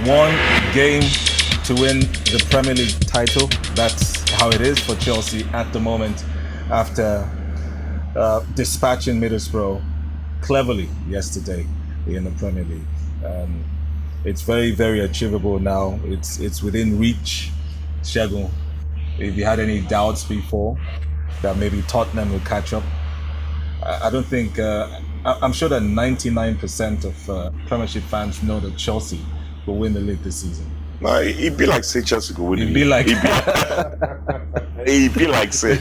one game to win the Premier League title. That's how it is for Chelsea at the moment after dispatching Middlesbrough cleverly yesterday in the Premier League. It's very, very achievable now. It's within reach. Shegun, if you had any doubts before that maybe Tottenham will catch up, I don't think. I'm sure that 99% of Premiership fans know that Chelsea will win the league this season. No, it'd be like say Chelsea could win the league. It'd be like say,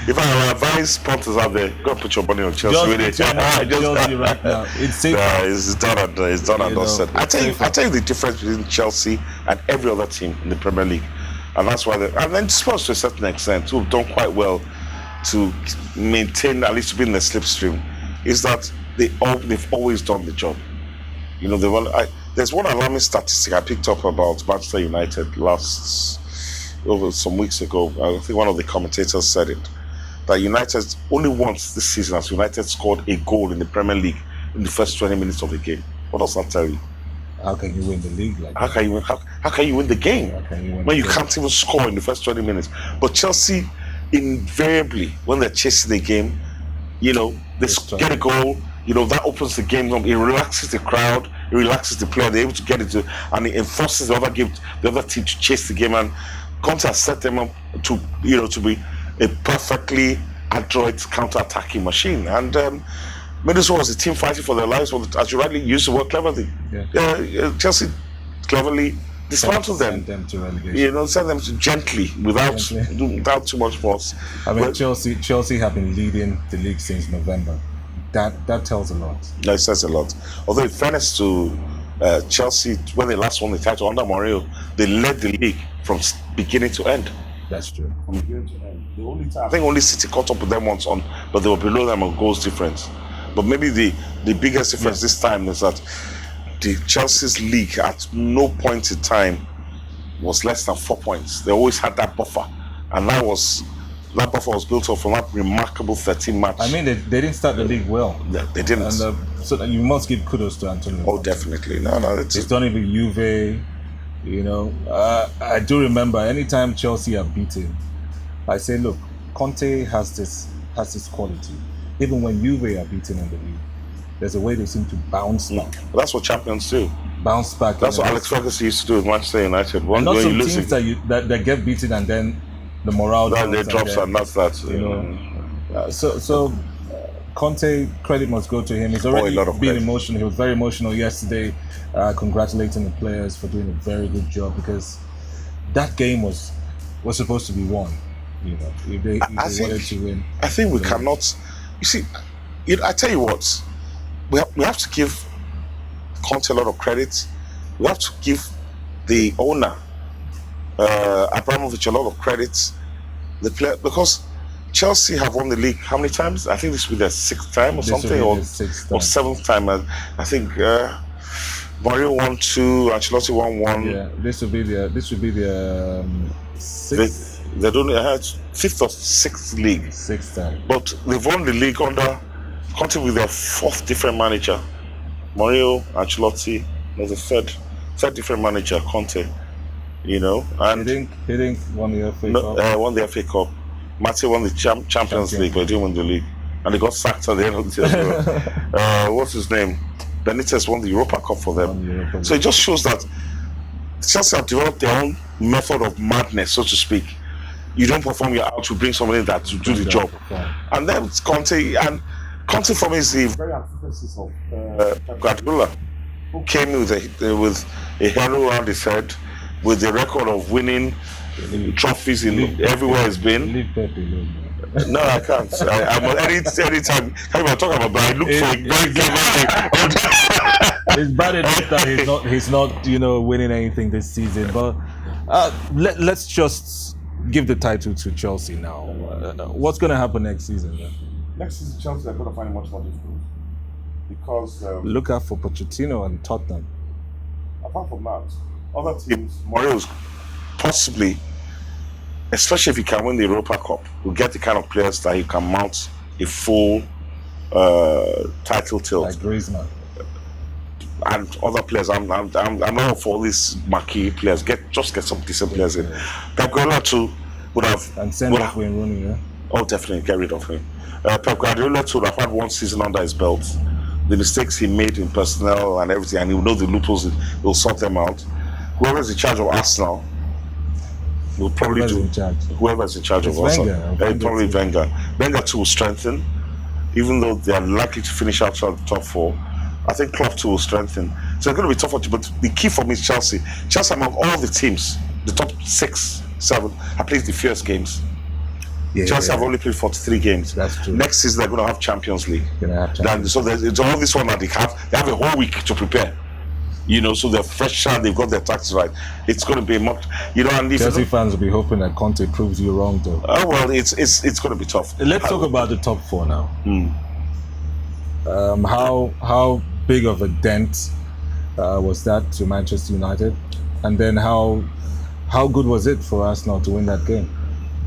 if I advise punters out there, go put your money on Chelsea. Just Chelsea right now. It's safe. It's done and dusted. I tell you the difference between Chelsea and every other team in the Premier League, and that's why. And then Spurs to a certain extent, who've done quite well to maintain, at least to be in the slipstream, is that they've always done the job. You know, there's one alarming statistic I picked up about Manchester United over some weeks ago. I think one of the commentators said it, that United only once this season has United scored a goal in the Premier League in the first 20 minutes of the game. What does that tell you? How can you win the league like that? How can you win the game when you can't even score in the first 20 minutes? But Chelsea, invariably, when they're chasing the game, you know, they get a goal, you know, that opens the game up, it relaxes the crowd, it relaxes the player, they're able to get into, and it enforces the other team to chase the game, and Conte has set them up to, you know, to be a perfectly adroit counter-attacking machine. And Middlesbrough was a team fighting for their lives, as you rightly used the word cleverly. Chelsea cleverly dismantled them to relegation. You know, send them to gently without too much force. I mean, Chelsea have been leading the league since November. That tells a lot. No, it says a lot. Although, in fairness to Chelsea, when they last won the title under Mourinho, they led the league from beginning to end. That's true. From beginning to end. I think only City caught up with them once but they were below them on goals difference. But maybe the biggest difference this time is that the Chelsea's league at no point in time was less than 4 points. They always had that buffer, and that buffer was built up from that remarkable 13 match. I mean, they didn't start the league well. They didn't. And so you must give kudos to Antonio. Oh, definitely. No, it's done it with Juve. You know, I do remember anytime Chelsea are beaten, I say, look, Conte has this quality. Even when Juve are beaten in the league, there's a way they seem to bounce back. That's what champions do. Bounce back. That's what Alex Ferguson used to do with Manchester United. And not some teams that get beaten and then the morale drops and that's that. You know. So Conte, credit must go to him. He's already been emotional. He was very emotional yesterday, congratulating the players for doing a very good job, because that game was supposed to be won. You know, if they wanted to win. I think we cannot. You see, I tell you what, we have to give Conte a lot of credit. We have to give the owner, Abramovich, a lot of credit. The player, because Chelsea have won the league how many times? I think this will be their 6th time or something, or 7th time. I think Mourinho won 2, Ancelotti won 1. Yeah, this would be the 6th. They don't have 5th or 6th league. 6th time. But they've won the league under Conte with their 4th different manager. Mourinho, Ancelotti, there's a third different manager, Conte. You know, and he didn't won the FA Cup. Won the FA Cup. Mate won the Champions League, but he didn't win the league, and they got sacked at the end of the season. What's his name? Benitez won the Europa Cup for them. So it just shows that Chelsea have developed their own method of madness, so to speak. You don't perform, you're out to bring somebody that to do the job. And then Conte for me is the very antithesis of Guardiola, who came with a halo around his head, with the record of winning trophies in everywhere he's been. Leave Pep alone. No, I can't. I'm anytime I talk about, but I look for a very It's bad enough that he's not winning anything this season. But let's just give the title to Chelsea now. What's going to happen next season? Next season, Chelsea are going to find it much more difficult, because look out for Pochettino and Tottenham. Apart from that, other teams, Mourinho's possibly, especially if he can win the Europa Cup, will get the kind of players that he can mount a full title tilt. Like Griezmann. and other players. I'm not for all these marquee players. Just get some decent players in. Pep Guardiola too would have And send off Wayne Rooney, yeah? Oh, definitely get rid of him. Pep Guardiola too would have had one season under his belt. The mistakes he made in personnel and everything, and he will know the loopholes. He'll sort them out. Whoever's in charge of Arsenal will probably whoever's in charge of Arsenal. Probably Wenger. Wenger too will strengthen, even though they are likely to finish outside the top 4. I think Klopp too will strengthen. So it's going to be tough for you. But the key for me is Chelsea. Chelsea among all the teams, the top 6, 7, have played the fierce games. Chelsea have only played 43 games. That's true. Next season they're going to have Champions League. So there's all this one that they have a whole week to prepare. So they're fresh and they've got their tactics right. It's going to be much, and if Chelsea fans will be hoping that Conte proves you wrong, though. Oh well, it's going to be tough. Let's talk about the top 4 now. How big of a dent was that to Manchester United, and then how good was it for Arsenal to win that game?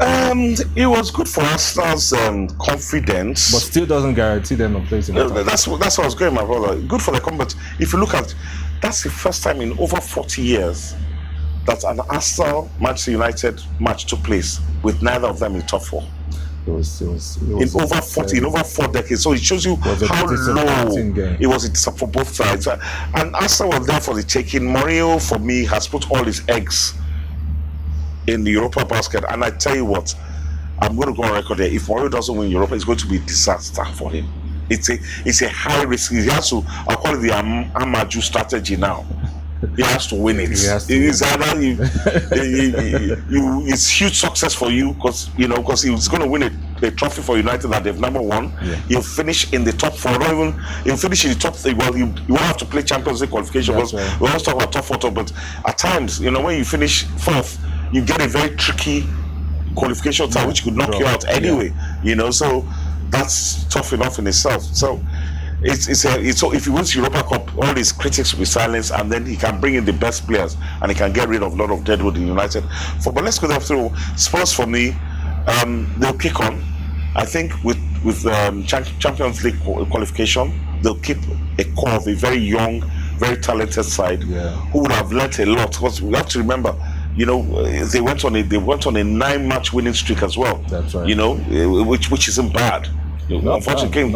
It was good for Arsenal's confidence, but still doesn't guarantee them a place in the top. That's what I was going, my brother. Good for the combat. If you look at, that's the first time in over 40 years that an Arsenal Manchester United match took place with neither of them in top 4. It was in over 4 decades. So it shows you how low it was for both sides. And Arsenal was there for the taking. Mourinho, for me, has put all his eggs in the Europa basket. And I tell you what, I'm going to go on record there. If Mourinho doesn't win Europa, it's going to be a disaster for him. It's a high risk. He has to, I'll call it the Amaju strategy now. He has to win it. It's huge success for you because he's going to win a trophy for United that they've never won. He'll finish in the top 4. He'll finish in the top 3. Well, you won't have to play Champions League qualification. Right. We always talk about top 4, but at times, when you finish 4th, you get a very tricky qualification time which could knock you out anyway. So that's tough enough in itself. So. So if he wins Europa Cup, all his critics will be silenced, and then he can bring in the best players, and he can get rid of a lot of deadwood in United. But let's go through Spurs. For me, they'll kick on. I think with Champions League qualification, they'll keep a core of a very young, very talented side who would have learnt a lot. Because we have to remember, they went on a 9-match winning streak as well. That's right. Which isn't bad. Unfortunately,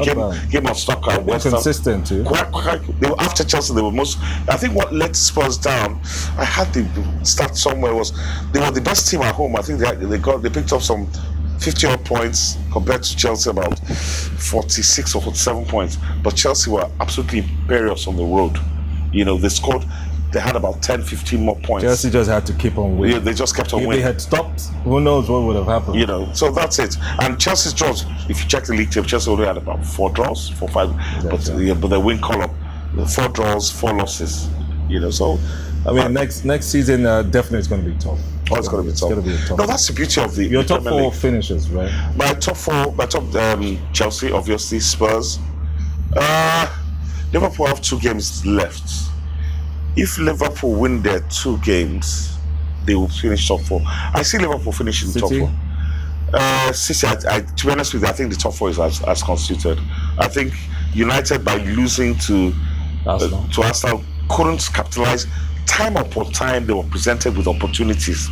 game of stock at West Ham. Consistent too. They were after Chelsea. They were most. I think what let Spurs down. I had the stat somewhere was they were the best team at home. I think they picked up some 50-odd points compared to Chelsea, about 46 or 47 points. But Chelsea were absolutely imperious on the road. They scored. They had about 10, 15 more points. Chelsea just had to keep on winning. They just kept on winning. If they had stopped, who knows what would have happened. So that's it. And Chelsea's draws, if you check the league table, Chelsea only had about 4 draws, 4, 5. But the win column, 4 draws, 4 losses. So next season definitely it's going to be tough. Oh, it's going to be tough. It's going to be tough. No, that's the beauty of your top 4 finishes, right? My top Chelsea, obviously, Spurs. Liverpool have 2 games left. If Liverpool win their 2 games, they will finish top 4. I see Liverpool finishing top 4. City, to be honest with you, I think the top 4 is as constituted. I think United, by losing to Arsenal, couldn't capitalize. Time upon time, they were presented with opportunities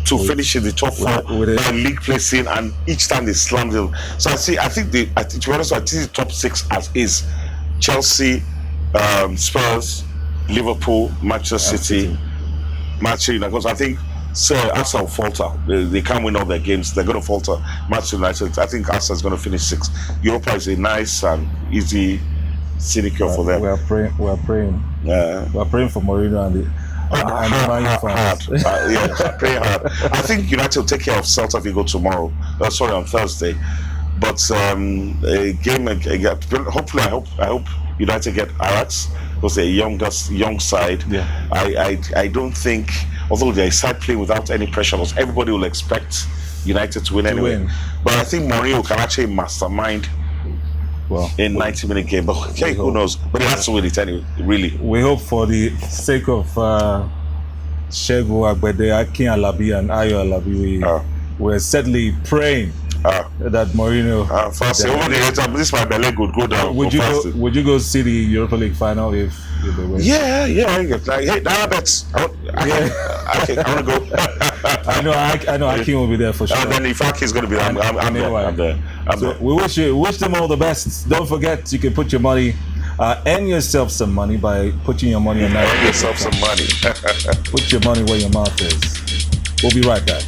to finish in the top 4 by league placing, and each time they slammed them. So I think to be honest, I think the top 6 as is: Chelsea, Spurs, Liverpool, Manchester City, Manchester United. Because I think Arsenal falter. They can't win all their games. They're going to falter. Manchester United, I think Arsenal is going to finish 6th. Europa is a nice and easy sinecure for them. We are praying. Yeah. We are praying for Mourinho and the hard. Pray hard. I think United will take care of Celta Vigo tomorrow. On Thursday. But a game. Hopefully, I hope United get Ajax, because they're a young side. Yeah. I don't think, although they're a side playing without any pressure, because everybody will expect United to win anyway. But I think Mourinho can actually mastermind a 90-minute game. But who knows? But he has to win it anyway, really. We hope, for the sake of Segun Agbede, Akin Alabi and Ayo Alabi, we're certainly praying that Mourinho. Fast. Over the edge, this my belly would go down. Would you go see the Europa League final if they win? Yeah. Like, hey, now bets. I want to go. I know Akin will be there for sure. And then if Akin's going to be there, I'm there. We wish them all the best. Don't forget, you can put your money, earn yourself some money by putting your money on that. Earn yourself some money. Put your money where your mouth is. We'll be right back.